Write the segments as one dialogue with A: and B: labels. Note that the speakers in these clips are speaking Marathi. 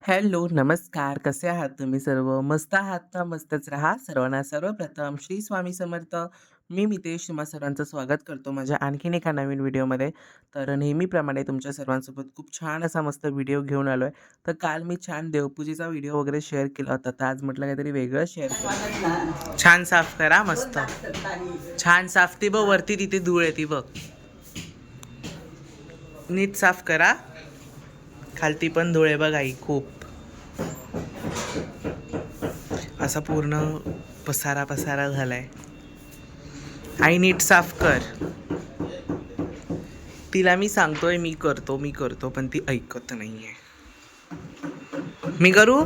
A: हॅलो, नमस्कार. कसे आहात तुम्ही सर्व? मस्त आहात ना? मस्तच राहा. सर्वांना सर्वप्रथम श्री स्वामी समर्थ. मी मितेश तुम्हा सर्वांचं स्वागत करतो माझ्या आणखीन एका नवीन व्हिडिओमध्ये. तर नेहमीप्रमाणे तुमच्या सर्वांसोबत खूप छान असा मस्त व्हिडिओ घेऊन आलो आहे. तर काल मी छान देवपूजेचा व्हिडिओ वगैरे शेअर केला होता. तर आज म्हटलं काहीतरी वेगळं शेअर करू. छान साफ करा मस्त. छान साफ ती बघ वरती तिथे धूळ आहे ती बघ. नीट साफ करा. खालती पण धूळ आहे बघ आई खूप. असा पूर्ण पसारा पसारा झालाय. आई नीट साफ कर. तिला मी सांगतोय मी करतो पण ती ऐकत नाहीये. मी करू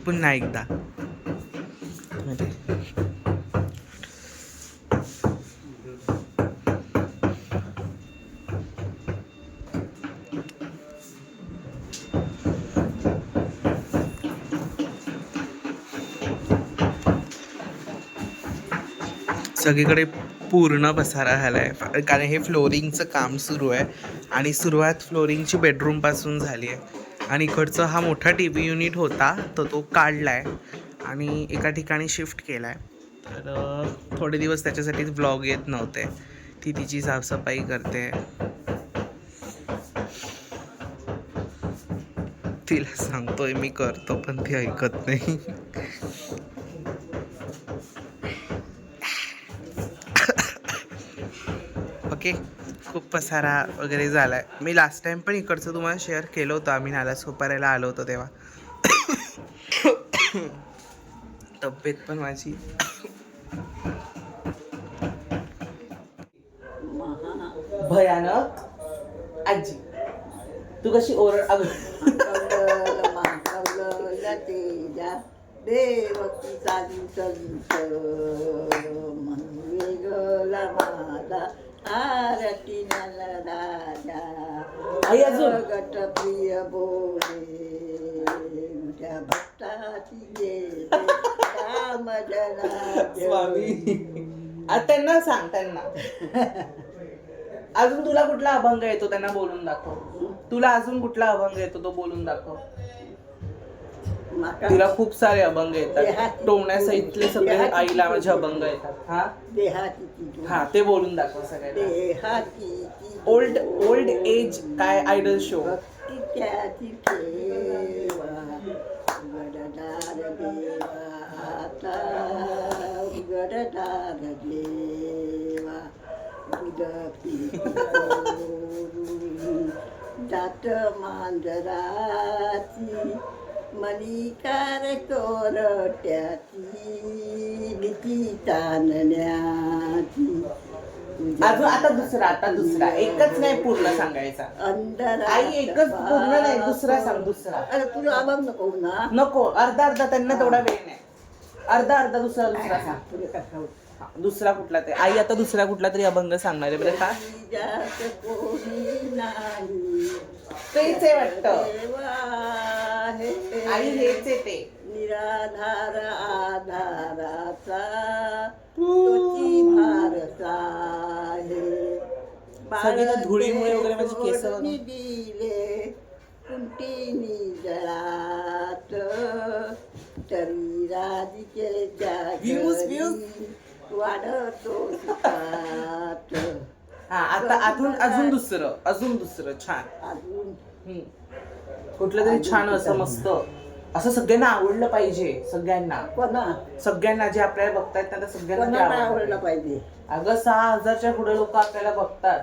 A: पुन्हा एकदा. सगळीकडे पूर्ण पसारा झालाय कारण हे फ्लोरिंगचं काम सुरू आहे आणि सुरुवात फ्लोरिंगची बेडरूमपासून झाली आहे. आणि इकडचं हा मोठा टी व्ही युनिट होता तर तो काढलाय आणि एका ठिकाणी शिफ्ट केलाय. तर थोडे दिवस त्याच्यासाठीच व्लॉग येत नव्हते. ती तिची साफसफाई करते. तिला सांगतोय मी करतो पण ती ऐकत नाही. ओके, खूप पसारा वगैरे झालाय. मी लास्ट टाइम पण इकडचं तुम्हाला शेअर केलं होतं. आम्ही नालासोपाऱ्याला आलो होतो तेव्हा. तब्येत पण माझी भयानक. आजी तू कशी ओरड
B: देवकी साधू संत वेगळा माझा आरती राजा
A: आई अजून
B: गट प्रिय बोले तुझ्या भक्ताची गे राम
A: स्वामी. त्यांना सांग त्यांना. अजून तुला कुठला अभंग येतो त्यांना बोलून दाखव. तुला अजून कुठला अभंग येतो तो बोलून दाखव. तिला खूप सारे अभंग येतात. टोमण्यासहितले सगळे आईला माझे अभंग येतात. हा
B: देहाची
A: हा ते बोलून दाखव सगळ्यांना.
B: देहाची
A: ओल्ड एज काय आयडल शो.
B: त्याची ठेवा उघडदार देवा आता उघडदार देवा दूध दात मांजराची मलिकार कोरट्याची भीती ताणण्याची
A: अजून आता दुसरा एकच नाही पूर्ण सांगायचा. आई एकच पूर्ण नाही दुसरा सांग. दुसरा
B: अरे तुला अभंग नको ना.
A: नको अर्धा त्यांना तेवढा वेळ नाही. अर्धा दुसरा सांग.
B: तुला कसं
A: दुसरा कुठला तरी आई आता दुसरा कुठला तरी अभंग सांगणार आहे बरं का. तेच आहे वाटतं आई हेच आहे ते.
B: निराधार आधाराचा तुझी भारता
A: सगळ्या धुळीमुळे वगैरे माझी केस
B: दिले कुंटीनी जळात तरी राधिकेच्या वाढतो सुखात.
A: हा आता अजून दुसरं छान.
B: अजून
A: कुठलं तरी छान असं मस्त असं सगळ्यांना आवडलं पाहिजे. सगळ्यांना जे आपल्याला बघतायत त्यांना सगळ्यांना
B: आवडलं पाहिजे.
A: अगं 6,000च्या पुढे लोक आपल्याला बघतात.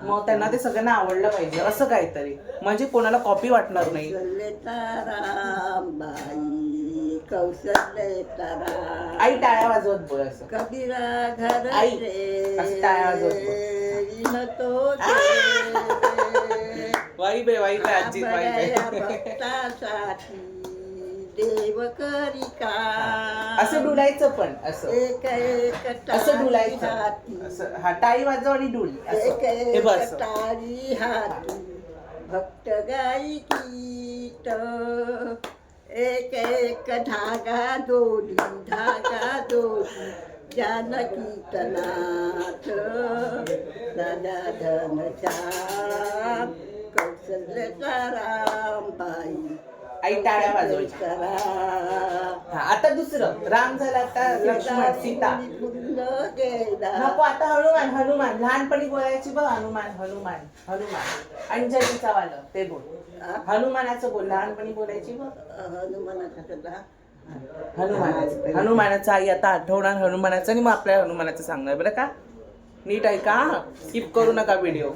A: मग त्यांना ते सगळ्यांना आवडलं पाहिजे असं काहीतरी म्हणजे कोणाला कॉपी वाटणार नाही.
B: कौशल्य
A: आई टाळ्या वाजवत बोल असं.
B: कबीरा घर
A: आई असं टाळ्या वाजवत बोल. वाईब आहे आजी
B: भक्तासाठी देव करी का
A: असं डुलायचं पण असं असं डुलायचं असं. हा टाळी वाजव आणि डुल हे बस.
B: टाळी हाती भक्त गाई गीत एक एक धागा जोडी जानकी तनाथ राजा धन श्याम कौशल्य रामबाई
A: आई टाळ्या वाजवायच्या.
B: करा
A: हा, आता दुसरं राम झाला, आता लक्ष्मण सीता.
B: पूर्ण गेला
A: नको, आता हनुमान. हनुमान लहानपणी बोलायची बघ, हनुमान हनुमान हनुमान. अंजलीचा वालं ते बोल. हनुमानाचं बोल, लहानपणी बोलायची बघ.
B: हनुमानाचा कथा.
A: हनुमान हनुमानाचं आई आता आठवणार हनुमानाचं, आणि मग आपल्या हनुमानाचं सांगणार बरं का. नीट ऐका, स्किप करू नका व्हिडिओ.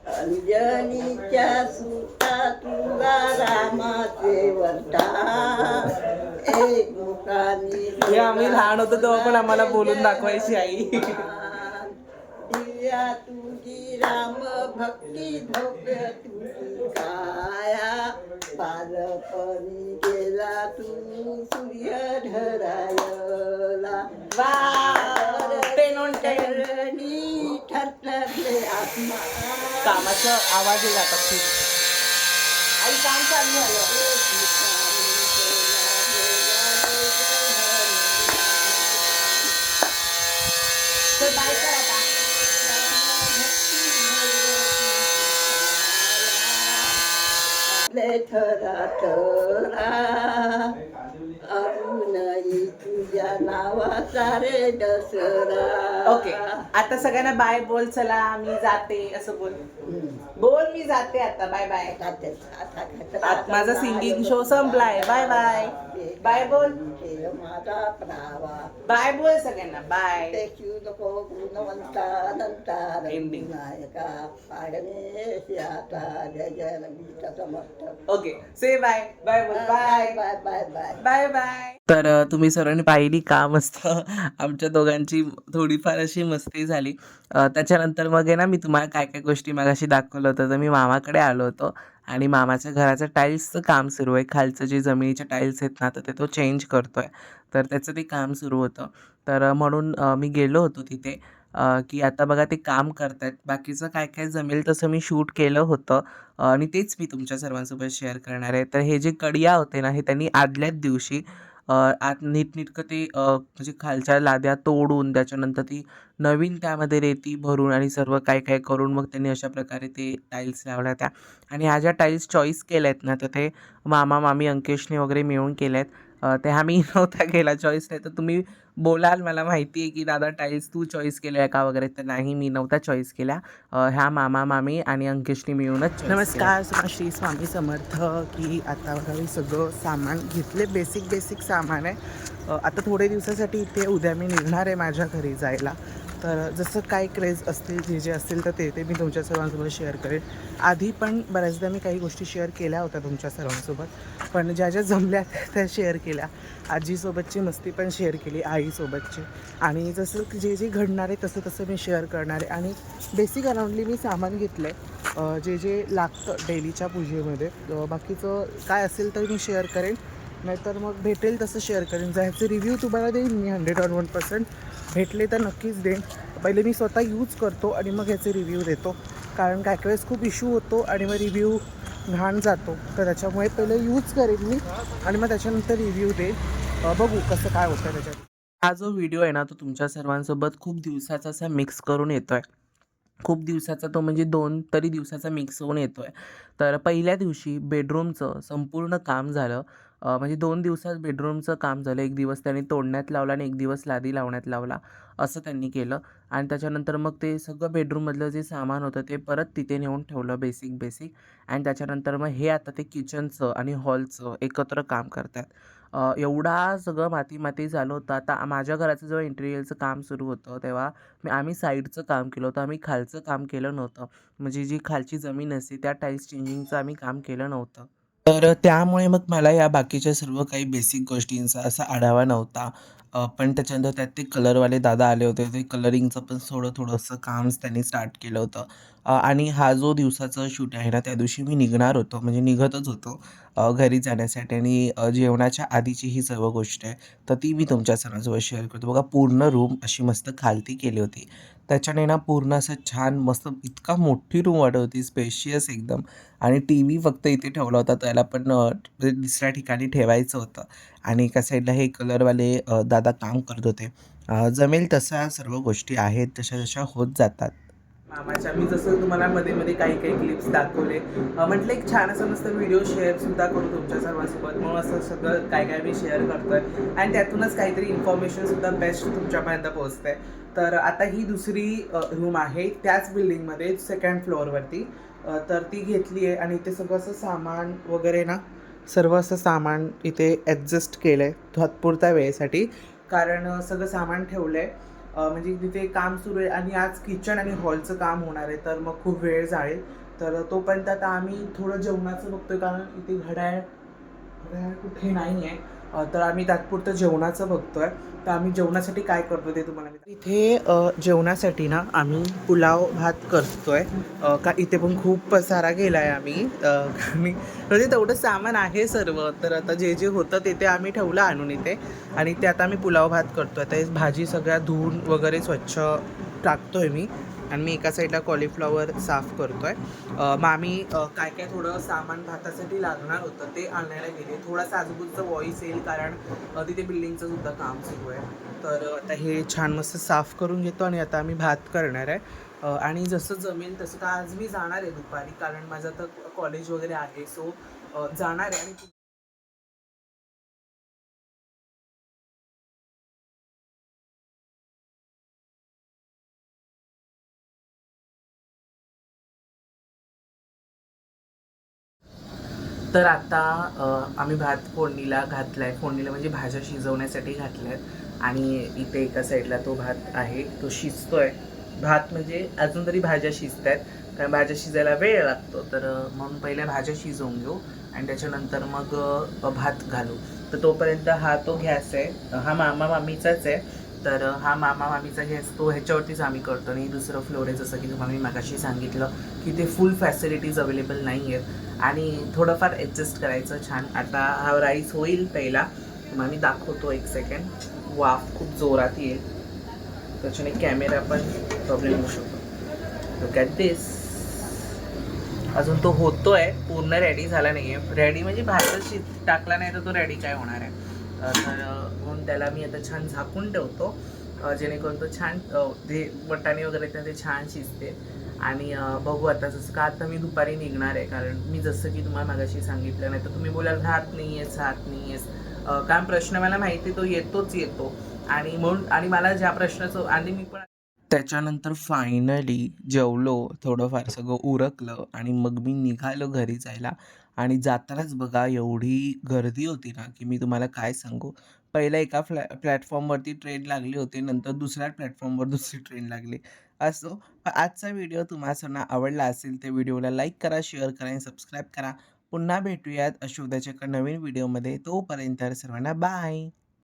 B: अंजनीच्या सुता तुला रामाचे वरदान एक मुखाने
A: हे आम्ही लहान होतो तेव्हा पण आम्हाला बोलून दाखवायची आई.
B: दिव्या तुझी राम भक्ती भव्य तुझी काया बालपणी गेला तू सूर्य ढरायला चरणी ठरठरले आत्मा
A: कामाचा आवाज येईल आता खूप. आई काम चालू झालं. तर बाय कर आता.
B: थरा थरा अरुणई तुझ्या नावाचा रे दसरा.
A: ओके, आता सगळ्यांना बाय बोल. चला मी जाते असं बोल. बोल मी जाते आता, बाय बाय. आता माझा सिंगिंग शो संपलाय. Bye bye. बाय बोल.
B: माझा प्रावा
A: बाय बोल सगळ्यांना. बाय.
B: नको गुणवंता अनंता
A: Ending.
B: नायका पाडणे आता जय जय रवीचा समर्थ.
A: Okay, say bye. बाय बोल. Bye
B: bye bye bye.
A: Bye bye. तर तुम्ही सर्वांनी पाहिली का मस्त आमच्या दोघांची थोडीफार अशी मस्ती झाली. त्याच्यानंतर मग आहे ना, मी तुम्हाला काय काय गोष्टी मगाशी दाखवलं होतं. तर मी मामाकडे आलो होतो आणि मामाच्या घराचं टाईल्सचं काम सुरू आहे. खालचं जे जमिनीचे टाईल्स आहेत ना, तर ते तो चेंज करतो आहे. तर त्याचं ते काम सुरू होतं. तर म्हणून मी गेलो होतो तिथे, की आता बघा ते काम करत आहेत. बाकीचं काय काय जमेल तसं मी शूट केलं होतं, आणि तेच मी तुमच्या सर्वांसोबत शेअर करणार आहे. तर हे जे कडिया होते ना, हे त्यांनी आदल्याच दिवशी आत नीटनेटकं ते म्हणजे खालच्या लाद्या तोडून त्याच्यानंतर ती नवीन त्यामध्ये रेती भरून आणि सर्व काय काय करून मग त्यांनी अशा प्रकारे ते टाईल्स लावल्या त्या. आणि ह्या ज्या टाईल्स चॉईस केल्या आहेत ना, तर ते मामा मामी अंकेशने वगैरे मिळून केल्या आहेत. ते हा मी नव्हता केला चॉईस. नाही तर तुम्ही बोलाल, मला माहिती आहे की दादा टाईल्स तू चॉईस केल्या का वगैरे. तर नाही, मी नव्हता चॉईस केल्या. ह्या मामा मामी आणि अंकेशने मिळूनच. नमस्कार, श्री स्वामी समर्थ. की आता बघा मी सगळं सामान घेतले, बेसिक सामान आहे. आता थोडे दिवसासाठी इथे, उद्या मी निघणार आहे माझ्या घरी जायला. तर जसं काय क्रेज असतील, जे असतील तर ते मी तुमच्या सर्वांसोबत शेअर करेन. आधी पण बऱ्याचदा मी काही गोष्टी शेअर केल्या होत्या तुमच्या सर्वांसोबत, पण ज्या ज्या जमल्या त्या शेअर केल्या. आजीसोबतची मस्ती पण शेअर केली, आईसोबतची. आणि जसं जे घडणार आहे तसं मी शेअर करणार आहे. आणि बेसिक अराउंडली मी सामान घेतलं आहे, जे लागतं डेलीच्या पूजेमध्ये. बाकीचं काय असेल तर मी शेअर करेन, नाहीतर मग भेटेल तसं शेअर करेन. ह्याचे रिव्ह्यू तुम्हाला देईन मी 101%. भेटले तर नक्कीच देईन. पहिले मी स्वतः यूज करतो आणि मग ह्याचे रिव्ह्यू देतो, कारण काय वेळेस खूप इश्यू होतो आणि मग रिव्ह्यू घाण जातो. तर त्याच्यामुळे पहिले यूज करेन मी आणि मग त्याच्यानंतर रिव्ह्यू देईन. बघू कसं काय होतं त्याच्यात. हा जो व्हिडिओ आहे ना, तो तुमच्या सर्वांसोबत खूप दिवसाचा असा मिक्स करून येतो आहे. खूप दिवसाचा, तो म्हणजे 2 तरी दिवसाचा मिक्स होऊन येतो आहे. तर पहिल्या दिवशी बेडरूमचं संपूर्ण काम झालं. म्हणजे 2 दिवसात बेडरूमचं काम झालं. 1 दिवस त्यांनी तोडण्यात लावला आणि 1 दिवस लादी लावण्यात लावला, असं त्यांनी केलं. आणि त्याच्यानंतर मग ते सगळं बेडरूममधलं जे सामान होतं ते परत तिथे नेऊन ठेवलं, बेसिक. आणि त्याच्यानंतर मग हे आता ते किचनचं आणि हॉलचं एकत्र काम करतात. एवढा सगळं माती झालं होतं. आता माझ्या घराचं जेव्हा इंटेरियरचं काम सुरू होतं तेव्हा आम्ही साईडचं काम केलं होतं. आम्ही खालचं काम केलं नव्हतं. म्हणजे जी खालची जमीन असते त्या टाईल्स चेंजिंगचं आम्ही काम केलं नव्हतं. तर त्यामुळे मग मला या बाकीच्या सर्व काही बेसिक गोष्टींचा असा आढावा नव्हता. पण त्याच्यानंतर त्यात ते कलरवाले दादा आले होते. ते कलरिंगचं पण थोडंसं काम त्यांनी स्टार्ट केलं होतं. आणि हा जो दिवसाचा शूट आहे ना, त्या दिवशी मी निघणार होतो, म्हणजे निघतच होतो घरी जाण्यासाठी. आणि जेवणाच्या आधीची ही सर्व गोष्ट आहे, तर ती मी तुमच्या सर्वांसोबत शेअर करतो. बघा, पूर्ण रूम अशी मस्त खालती केली होती. त्याच्याने ना पूर्ण असं छान मस्त इतका मोठी रूम वाटत होती, स्पेशियस एकदम. आणि टी व्ही फक्त इथे ठेवला होता, त्याला पण दुसऱ्या ठिकाणी ठेवायचं होतं. आणि एका साईडला हे कलरवाले दादा काम करत होते. जमेल तशा सर्व गोष्टी आहेत, तशा होत जातात. मामाच्या मी जसं तुम्हाला मध्ये-मध्ये काही क्लिप्स दाखवले. म्हटलं एक छान असं मस्त व्हिडिओ शेअरसुद्धा करू तुमच्या सर्वांसोबत. म्हणून असं सगळं काय मी शेअर करतोय आणि त्यातूनच काहीतरी इन्फॉर्मेशनसुद्धा बेस्ट तुमच्यापर्यंत पोहोचते. तर आता ही दुसरी रूम आहे त्याच बिल्डिंगमध्ये 2nd फ्लोअरवरती. तर ती घेतली आहे आणि इथे सगळं असं सामान वगैरे ना, सर्व असं सामान इथे ॲडजस्ट केलं आहे तात्पुरत्या वेळेसाठी. कारण सगळं सामान ठेवलं आहे. म्हणजे तिथे काम सुरू आहे आणि आज किचन आणि हॉलचं काम होणार आहे, तर मग खूप वेळ जाईल. तर तोपर्यंत आता आम्ही थोडं जेवणाचं बघतोय, कारण इथे घड्याळ घड्याळ कुठे नाही आहे. तर आम्ही तात्पुरतं जेवणाचं बघतोय. तर आम्ही जेवणासाठी काय करतो ते तुम्हाला मी इथे जेवणासाठी ना आम्ही पुलाव भात करतोय. का इथे पण खूप पसारा केला आहे आम्ही. मी म्हणजे तेवढं सामान आहे सर्व. तर आता जे होतं ते आम्ही ठेवलं आणून इथे आणि ते आता आम्ही पुलाव भात करतोय. आता हे भाजी सगळ्या धुवून वगैरे स्वच्छ टाकतोय मी आणि मी एका साईडला कॉलीफ्लॉवर साफ करतोय. मग आम्ही काय थोडं सामान भातासाठी लागणार होतं ते आणायला गेले. थोडासा आजूबाजूचा व्हॉइस येईल, कारण तिथे बिल्डिंगचं सुद्धा काम सुरू आहे. तर आता हे छान मस्त साफ करून घेतो आणि आता आम्ही भात करणार आहे. आणि जसं जमेल तसं. तर आज मी जाणार आहे दुपारी, कारण माझं आता कॉलेज वगैरे आहे. सो जाणार आहे आणि तर आता आम्ही भात फोडणीला घातला आहे. फोडणीला म्हणजे भाज्या शिजवण्यासाठी घातल्या आहेत आणि इथे एका साईडला तो भात आहे, तो शिजतो आहे. भात म्हणजे अजून तरी भाज्या शिजत आहेत, कारण भाज्या शिजायला वेळ लागतो. तर म्हणून पहिल्या भाज्या शिजवून घेऊ आणि त्याच्यानंतर मग भात घालू. तर तोपर्यंत हा तो गॅस आहे, हा मामा मामीचाच आहे. तर हा मामा मामीचा गॅस तो ह्याच्यावरतीच आम्ही करतो आणि दुसरं फ्लोर आहे, जसं की तुम्हाला मी मगाशी सांगितलं की ते फुल फॅसिलिटीज अवेलेबल नाही आहेत आणि थोडंफार ॲडजस्ट करायचं छान. आता हा राईस होईल पहिला, तुम्हाला मी दाखवतो एक सेकंड. वाफ खूप जोरात येईल, त्याच्याने कॅमेरा पण प्रॉब्लेम होऊ शकतो. लुक ॲट दिस. अजून तो होतोय, पूर्ण रेडी झाला नाही आहे. रेडी म्हणजे भातच टाकला नाही तर तो रेडी काय होणार आहे. तर म्हणून त्याला मी आता छान झाकून ठेवतो, जेणेकरून तो छान ते वटाणे वगैरे ते छान शिजते. आणि बघू आता, जसं का आता मी दुपारी निघणार आहे, कारण मी जसं की तुम्हाला मागाशी सांगितलं, नाही तर तुम्ही बोलाल राहत नाही आहेस. कारण प्रश्न मला माहिती तो येतोच येतो आणि म्हणून आणि मला ज्या प्रश्नाचं आणि मी पण त्याच्यानंतर फायनली जेवलो, थोडंफार सगळं उरकलं आणि मग मी निघालो घरी जायला. आणि जातानाच बघा एवढी गर्दी होती ना, की मी तुम्हाला काय सांगू. पहिल्या एका प्लॅटफॉर्मवरती ट्रेन लागली होती, नंतर दुसऱ्या प्लॅटफॉर्मवर दुसरी ट्रेन लागली. असो, आजचा व्हिडिओ तुम्हा सर्वांना आवडला असेल तर व्हिडिओला लाईक करा, शेअर करा आणि सबस्क्राईब करा. पुन्हा भेटूयात अशा उद्याच्या एका नवीन व्हिडिओमध्ये. तोपर्यंत सर्वांना बाय.